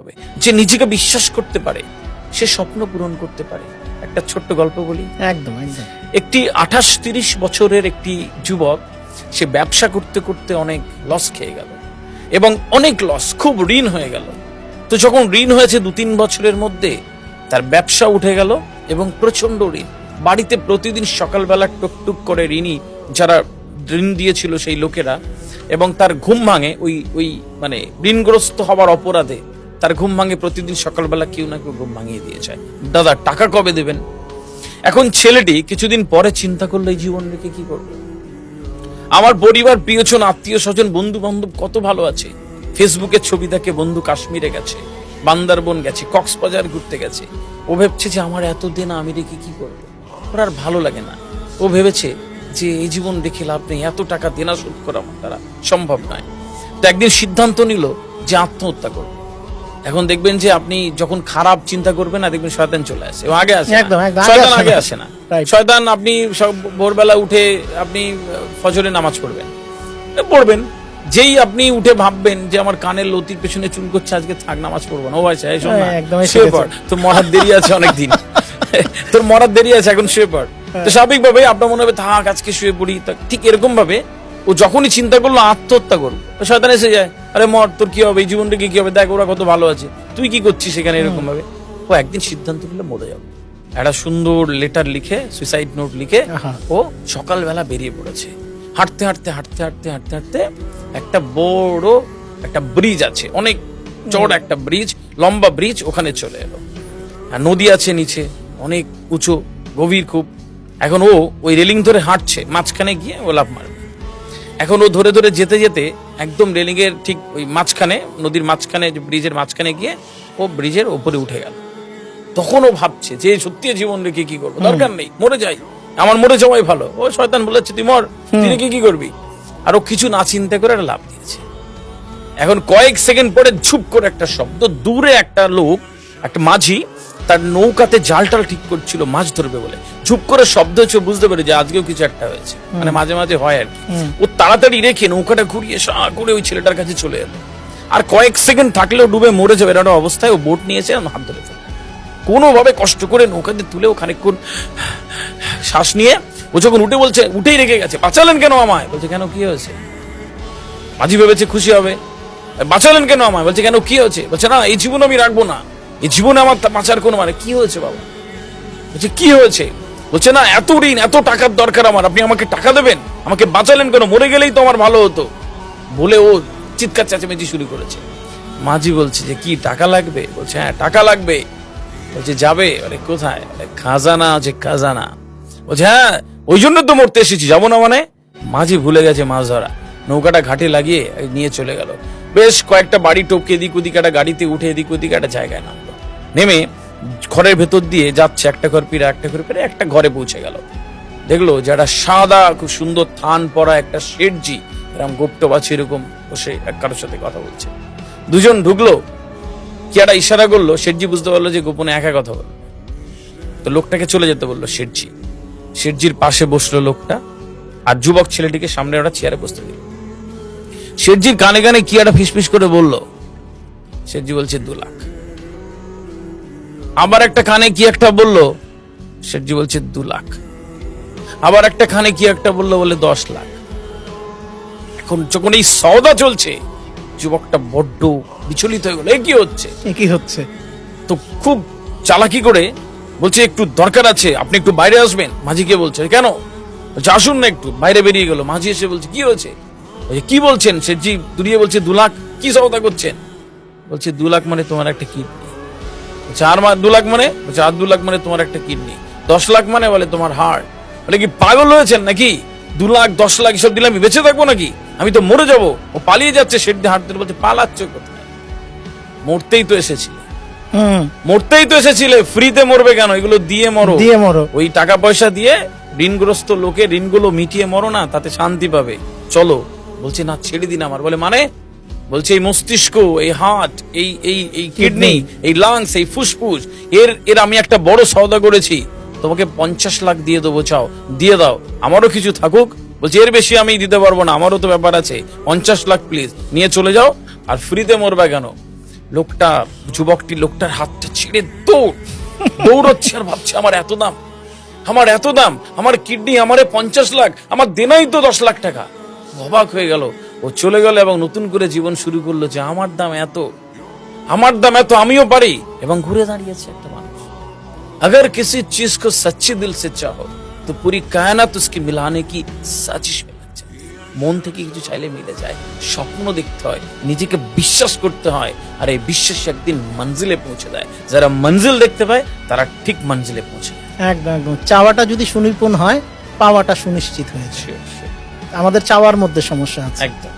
হবে। যে নিজেকে বিশ্বাস করতে পারে সে স্বপ্ন পূরণ করতে পারে। একটা ছোট্ট গল্প বলি। একদম একদম। একটি 28-30 বছরের একটি যুবক, সে ব্যবসা করতে করতে অনেক লস খেয়ে গেল এবং অনেক লস, খুব ঋণ হয়ে গেল। তো যখন ঋণ হয়েছে 2-3 বছরের মধ্যে তার ব্যবসা উঠে গেল এবং প্রচন্ড ঋণ। বাড়িতে প্রতিদিন সকালবেলা টুকটুক করে ঋণী যারা ঋণ দিয়েছিল সেই লোকেরা, এবং তার ঘুম ভাঙে ওই মানে ঋণগ্রস্ত হওয়ার অপরাধে তার ঘুম ভাঙে। প্রতিদিন সকালবেলা কেউ না কেউ ঘুম ভাঙিয়ে দিয়ে যায়, দাদা টাকা কবে দেবেন। এখন ছেলেটি কিছুদিন পরে চিন্তা করলো এই জীবন রেখে কি করবে। আমার পরিবার, প্রিয়জন, আত্মীয় স্বজন, বন্ধু বান্ধব কত ভালো আছে। ফেসবুকে ছবি দেখে বন্ধু কাশ্মীরে গেছে, বান্দারবন গেছে, কক্সবাজার ঘুরতে গেছে। ও ভেবছে যে আমার এতদিন আমি রেখে কি করবো, ওর আর ভালো লাগে না। ও ভেবেছে যে এই জীবন রেখে লাভ নেই, এত টাকা দেনা শোধ করা আমার দ্বারা সম্ভব নয়। তো একদিন সিদ্ধান্ত নিল যে আত্মহত্যা করবে। এখন দেখবেন যে আপনি যখন খারাপ চিন্তা করবেন না, দেখবেন শয়তান চলে আসে, ও আগে আসে না। শয়তান আগে আসে না। শয়তান আপনি ভোরবেলা উঠে আপনি ফজরে নামাজ পড়বেন, যেই আপনি উঠে ভাববেন যে আমার কানের লতির পেছনে চুল করছে, আজকে থাক নামাজ পড়বো না, ও ভাই শুয়ে পড়, তোর মরার দেরি আছে অনেকদিন, তোর মরার দেরি আছে, এখন শুয়ে পড়। তো স্বাভাবিকভাবে আপনার মনে হবে থাক আজকে শুয়ে পড়ি। ঠিক এরকম ভাবে ও যখনই চিন্তা করলো আত্মহত্যা করবো, শয়তান এসে যায়, আরে মর, তোর কি হবে, এই জীবনটাকে কি হবে, দেখ ওরা কত ভালো আছে, তুই কি করছিস সেখানে, এরকম ভাবে। ও একদিন সিদ্ধান্ত নিলে মরে যাবে। একটা সুন্দর লেটার লিখে, সুইসাইড নোট লিখে ও সকালবেলা বেরিয়ে পড়েছে। হাঁটতে হাঁটতে হাঁটতে হাঁটতে হাঁটতে হাঁটতে একটা বড় একটা ব্রিজ আছে, অনেক চড় একটা ব্রিজ, লম্বা ব্রিজ, ওখানে চলে এলো। আর নদী আছে নিচে, অনেক উঁচু, গভীর খুব। এখন ও ওই রেলিং ধরে হাঁটছে, মাঝখানে গিয়ে ও লাফ মারবে। এখন ও ধরে ধরে যেতে যেতে একদম রেলিং এর ঠিক ওই মাঝখানে, নদীর মাঝখানে, ব্রিজের মাঝখানে গিয়ে ও ব্রিজের উপরে উঠে গেল। তখন ও ভাবছে যে সত্যি জীবন রেখে কি করবো, দরকার নেই, মরে যাই, আমার মরে যাওয়াই ভালো। ও শয়তান বলেছে তুই মর, তুই রেখে কি করবি। আর ও কিছু না চিন্তা করে একটা লাফ দিয়েছে। এখন কয়েক সেকেন্ড পরে ঝুপ করে একটা শব্দ, দূরে একটা লোক, একটা মাঝি তার নৌকাতে জাল টাল ঠিক করছিল মাছ ধরবে বলে, ঝুপ করে শব্দ হচ্ছে, বুঝতে পারে যে আজকেও কিছু একটা হয়েছে, মানে মাঝে মাঝে হয় আর কি। ও তাড়াতাড়ি রেখে নৌকাটা ঘুরিয়ে সা করে ওই ছেলেটার কাছে চলে এলো। আর কয়েক সেকেন্ড থাকলেও ডুবে মরে যাবে এরকম অবস্থায় ও বোট নিয়েছে, হাত ধরে ফেলে কোনোভাবে কষ্ট করে নৌকাতে তুলে ও খানিকক্ষণ শ্বাস নিয়ে ও যখন উঠে বলছে, উঠেই রেখে গেছে, বাঁচালেন কেন আমায়, বলছে কেন কি হয়েছে। মাঝি ভেবেছে খুশি হবে, বাঁচালেন কেন আমায়, বলছে কেন কি হয়েছে, বলছে না এই জীবন আমি রাখবো না, এই জীবনে আমার বাঁচার কোনো মানে। কি হয়েছে বাবা, বলছে কি হয়েছে, বলছে না এত ঋণ, এত টাকার দরকার আমার, আপনি আমাকে টাকা দেবেন, আমাকে বাঁচালেন কেন, মরে গেলেই তো আমার ভালো হতো, বলে ও চিৎকার চেঁচামেচি শুরু করেছে। মাঝি বলছে যে কি টাকা লাগবে, বলছে হ্যাঁ টাকা লাগবে। বলছে যাবে, আরে কোথায়, খাজানা আছে খাজানা। বলছে হ্যাঁ ওই জন্য তো মরতে এসেছি, যাবো না মানে। মাঝি ভুলে গেছে মাছ ধরা, নৌকাটা ঘাটে লাগিয়ে নিয়ে চলে গেল। বেশ কয়েকটা বাড়ি টপকে এদিক ওদিক, একটা গাড়িতে উঠে এদিক ওদিক একটা জায়গায় নামলো। নেমে ঘরের ভেতর দিয়ে যাচ্ছে, একটা ঘর পেরে একটা ঘর পেরে একটা ঘরে পৌঁছে গেল। দেখলো যারা সাদা খুব সুন্দর থান পরা একটা শেঠজি, এরকম গোপ্ত বাছি এরকম বসে কারোর সাথে কথা বলছে। দুজন ঢুকলো, কি একটা ইশারা করলো, শেঠজি বুঝতে পারলো যে গোপনে একা কথা বললো। তো লোকটাকে চলে যেতে বললো শেঠজি। শেঠজির পাশে বসলো লোকটা, আর যুবক ছেলেটিকে সামনে ওরা চেয়ারে বসতে দিল। শেঠজির কানে কানে কি একটা ফিসফিস করে বললো। শেঠজি বলছে 2 লাখ। আবার একটা কানে কি একটা বললো, শেঠজি বলছে 2 লাখ। আবার একটা কানে কি একটা বললো, বলে 10 লাখ। এখন যখন এই সওদা চলছে, যুবকটা বড্ড বিচলিত হয়ে গেল, কি হচ্ছে। তো খুব চালাকি করে বলছে একটু দরকার আছে, আপনি একটু বাইরে আসবেন। মাঝিকে বলছে কেন, বলছে আসুন না একটু। বাইরে বেরিয়ে গেল। মাঝি এসে বলছে কি হয়েছে, বলছে কি বলছেন। শেঠজি দুরিয়ে বলছে 2 লাখ, কি সওদা করছেন। বলছে 2 লাখ মানে তোমার একটা কিডনি। বলছে আর 2 লাখ মানে, বলছে আর 2 লাখ মানে তোমার একটা কিডনি। 10 লাখ মানে, বলে তোমার হার্ট। বলে কি পাগল হয়েছেন নাকি, 2 লাখ 10 লাখ এসব দিলে আমি বেঁচে থাকবো নাকি, আমি তো মরে যাবো। ও পালিয়ে যাচ্ছে, শেঠজি হাত ধরে বলছে পালাচ্ছ কোথায়, মরতেই তো এসেছিলে, ফ্রিতে মরবে কেন, এগুলো দিয়ে মরো। ওই টাকা পয়সা দিয়ে ঋণগ্রস্ত লোকে ঋণগুলো মিটিয়ে মরো না, তাতে শান্তি পাবে, চলো। বলছে না ছেড়ে দিন আমার। বলে মানে, বলছে এই মস্তিষ্ক, এই হার্ট, এই কিডনি, এই লাংস, এই ফুসফুস, এর আমি একটা বড় সওদা করেছি, তোমাকে 50 লাখ দিয়ে দেবো, চাও দিয়ে দাও, আমারও কিছু থাকুক। বলছে এর বেশি আমি দিতে পারবো না, আমারও তো ব্যাপার আছে, 50 লাখ প্লিজ, নিয়ে চলে যাও, আর ফ্রিতে মরবা কেন। যুবকটি লোকটার হাতটা ছেড়ে দৌড়চ্ছে আর ভাবছে আমার এত দাম, আমার কিডনি, আমারে 50 লাখ, আমার দেনাই তো 10 লাখ টাকা। অবাক হয়ে গেল, ও চলে গেল এবং নতুন করে জীবন শুরু করলো যে আমার দাম এত, আমিও পারি। এবং ঘুরে দাঁড়িয়েছে একটা মানুষ। अगर किसी चीज को सच्चे दिल से चाहो तो पूरी कायनात उसकी मिलाने की साजिश में लग जाती है। মন থেকে কিছু চাইলে মিলে যায়। স্বপ্ন দেখতে হয়, নিজেকে বিশ্বাস করতে হয়, আর এই বিশ্বাস একদিন মঞ্জিলে পৌঁছে দেয়। যারা মঞ্জিল দেখতে পায় তারা ঠিক মঞ্জিলে পৌঁছে যায়। একদম একদম। চাওয়াটা যদি সুনিপুণ হয়, পাওয়াটা সুনিশ্চিত হয়েছে। আমাদের চাওয়ার মধ্যে সমস্যা আছে। একদম।